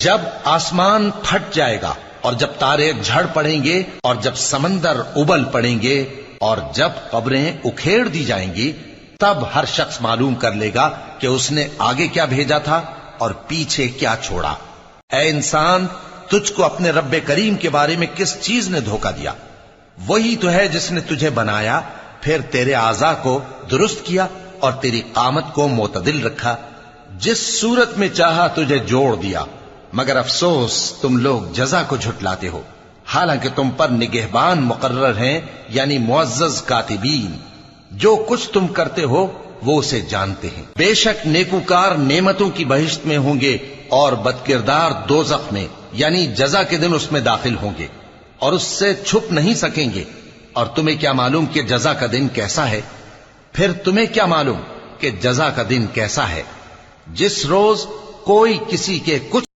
جب آسمان پھٹ جائے گا اور جب تارے جھڑ پڑیں گے اور جب سمندر ابل پڑیں گے اور جب قبریں اکھیڑ دی جائیں گی، تب ہر شخص معلوم کر لے گا کہ اس نے آگے کیا بھیجا تھا اور پیچھے کیا چھوڑا۔ اے انسان، تجھ کو اپنے رب کریم کے بارے میں کس چیز نے دھوکہ دیا؟ وہی تو ہے جس نے تجھے بنایا، پھر تیرے اعضاء کو درست کیا اور تیری قامت کو معتدل رکھا، جس صورت میں چاہا تجھے جوڑ دیا، مگر افسوس تم لوگ جزا کو جھٹلاتے ہو، حالانکہ تم پر نگہبان مقرر ہیں، یعنی معزز کاتبین۔ جو کچھ تم کرتے ہو وہ اسے جانتے ہیں۔ بے شک نیکوکار نعمتوں کی بہشت میں ہوں گے اور بدکردار دوزخ میں، یعنی جزا کے دن اس میں داخل ہوں گے اور اس سے چھپ نہیں سکیں گے۔ اور تمہیں کیا معلوم کہ جزا کا دن کیسا ہے؟ پھر تمہیں کیا معلوم کہ جزا کا دن کیسا ہے؟ جس روز کوئی کسی کے کچھ